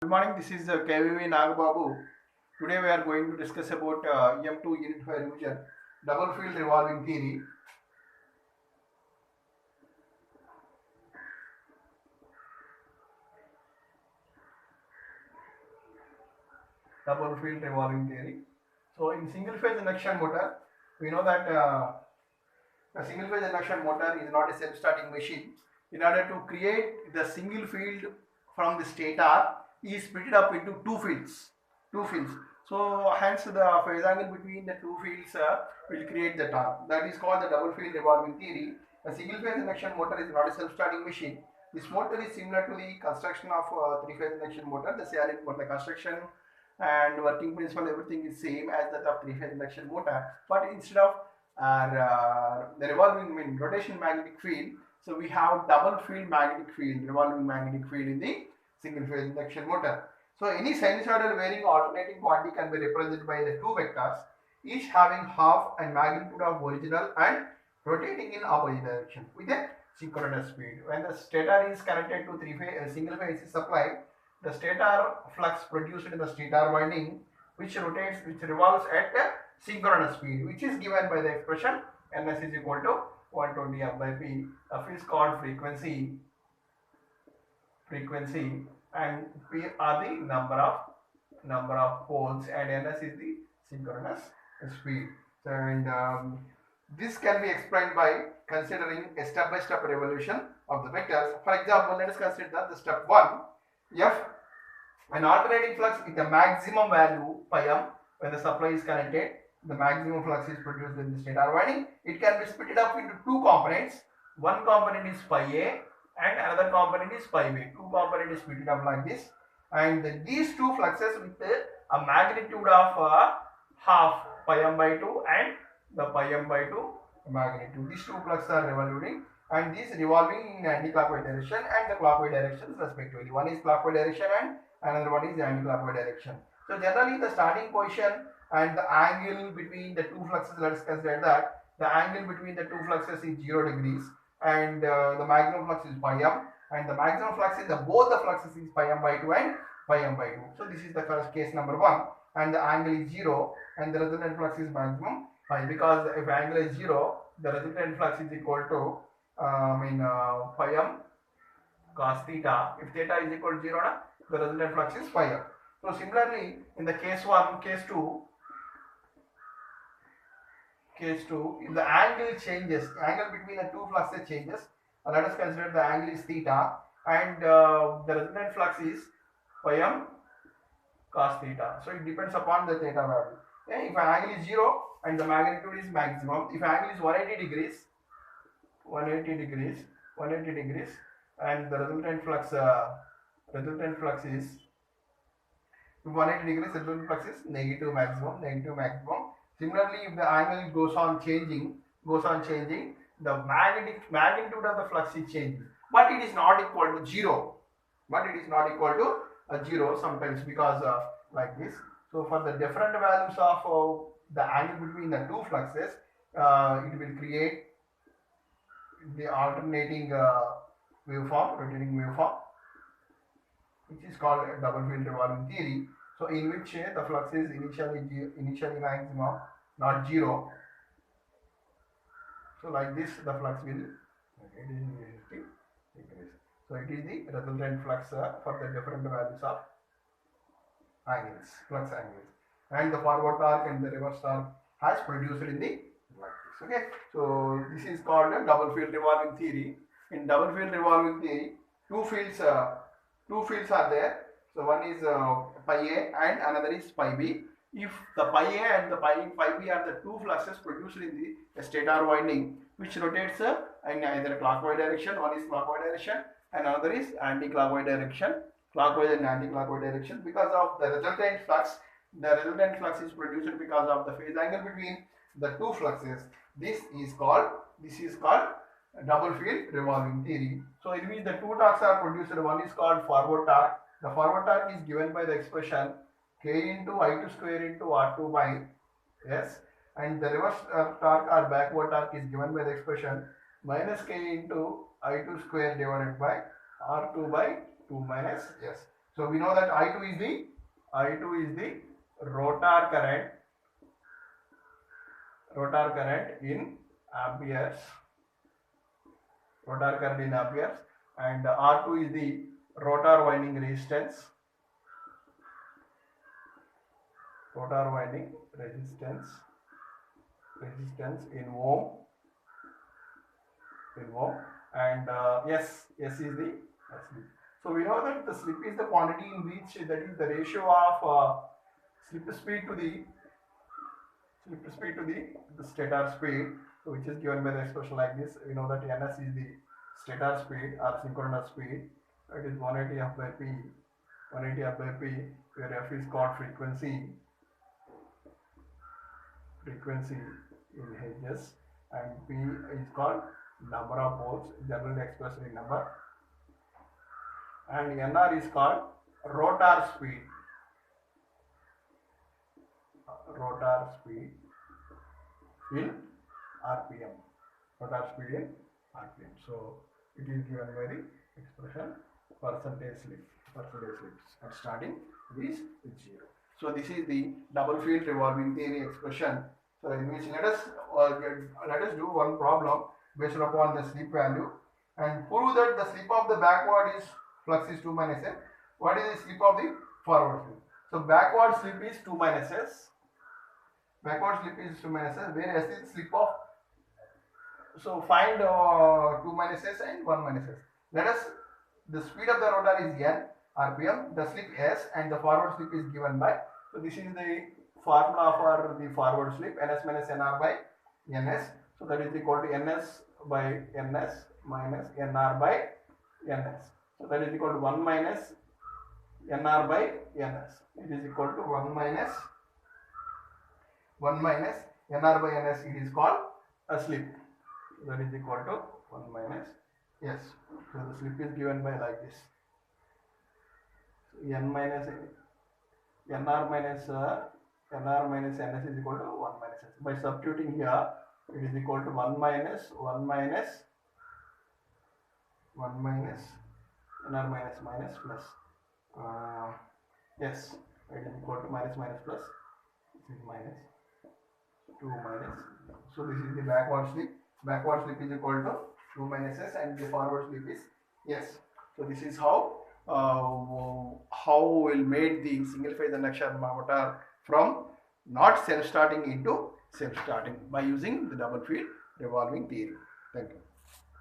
Good morning, this is KVV Nagababu. Today we are going to discuss about EM2 Unit 5 revision, double field revolving theory. Double field revolving theory. So in single phase induction motor, we know that a single phase induction motor is not a self-starting machine. In order to create the single field from the stator, is split up into two fields. So hence the phase angle between the two fields will create the torque. That is called the double field revolving theory. A single phase induction motor is not a self-starting machine. This motor is similar to the construction of three-phase induction motor. The salary for the construction and working principle, everything is same as that of three-phase induction motor. But instead of the revolving rotation magnetic field, so we have double field magnetic field, revolving magnetic field in the single phase induction motor. So any sinusoidal varying alternating quantity can be represented by the two vectors, each having half and magnitude of original and rotating in opposite direction with a synchronous speed. When the stator is connected to single phase AC supply, the stator flux produced in the stator winding, which revolves at a synchronous speed, which is given by the expression Ns is equal to 120 F by P. F is called frequency, and P are the number of poles, and Ns is the synchronous speed. So, and this can be explained by considering a step-by-step revolution of the vectors. For example, let us consider that the step 1, F, an alternating flux with a maximum value pi m. When the supply is connected, the maximum flux is produced in the stator winding. It can be split up into two components. One component is pi a and another component is pi b. Two components is split up like this, and these two fluxes with a magnitude of half pi m by 2 and the pi m by 2 magnitude. These two fluxes are revolving, and these revolving in anti-clockwise direction and the clockwise directions respectively. One is clockwise direction and another one is anti-clockwise direction. So generally the starting position and the angle between the two fluxes, let us consider that the angle between the two fluxes is 0 degrees, and the maximum flux is pi m, and the maximum flux in both the fluxes is pi m by 2 and pi m by 2. So this is the first case number 1, and the angle is 0 and the resultant flux is maximum pi, because if angle is 0, the resultant flux is equal to pi m cos theta. If theta is equal to 0, the resultant flux is pi m. So similarly, in the case 1, case 2, if the angle changes, angle between the two fluxes changes, let us consider the angle is theta, and the resultant flux is pi m cos theta. So it depends upon the theta value. Okay? If angle is 0 and the magnitude is maximum, if angle is 180 degrees, and the resultant flux is 180 degrees, resultant flux is negative maximum. Similarly, if the angle goes on changing, the magnitude of the flux is changing, but it is not equal to 0. Sometimes, because like this. So for the different values of the angle between the two fluxes, it will create the alternating rotating waveform, which is called a double field revolving theory. So in which the flux is initially maximum, not 0. So like this, the flux will decrease. So it is the resultant flux for the different values of flux angles, and the forward torque and the reverse torque has produced in the like this. Okay, so this is called a double field revolving theory. In double field revolving theory, two fields are there. So one is pi a and another is pi b. If the pi a and the pi b are the two fluxes produced in the stator winding, which rotates in either clockwise direction, one is clockwise direction and another is anti-clockwise direction, clockwise and anti-clockwise direction, because of the resultant flux. The resultant flux is produced because of the phase angle between the two fluxes. This is called double field revolving theory. So in which the two torques are produced, one is called forward torque. The forward torque is given by the expression k into I2 square into R2 by S, and the reverse torque or backward torque is given by the expression minus k into I2 square divided by R2 by 2 minus S. So we know that I2 is the rotor current in amperes, and R2 is the rotor winding resistance, in ohm, and S is the slip. So we know that the slip is the quantity in which, that is the ratio of slip speed to the stator speed, so which is given by the expression like this. We know that ns is the stator speed or synchronous speed. It is 180 f by p, where f is called frequency in hertz, and p is called number of poles, generally expressed in number, and nr is called rotor speed in rpm. So it is given by the expression percentage slips, and starting is 0. So this is the double field revolving theory expression. So in which let us do one problem based upon the slip value and prove that the slip of the backward flux is 2 minus n. What is the slip of the forward slip? So backward slip is 2 minus s. Where s is the slip of. So find 2 minus s and 1 minus s. Let us, the speed of the rotor is n rpm, the slip s, and the forward slip is given by. So this is the formula for the forward slip, ns minus nr by ns. So that is equal to ns by ns minus nr by ns. So that is equal to 1 minus nr by ns. It is equal to 1 minus nr by ns. It is called a slip. That is equal to 1 minus s. So the slip is given by like this. So nr minus ns is equal to 1 minus s. By substituting here, it is equal to 1 minus nr minus plus s. It is equal to minus plus. This is minus 2 minus. So this is the backward slip. Backward slip is equal to 2 minus s, and the forward slip is s. So this is how we'll make the single phase induction motor from not self-starting into self-starting by using the double field revolving theory. Thank you.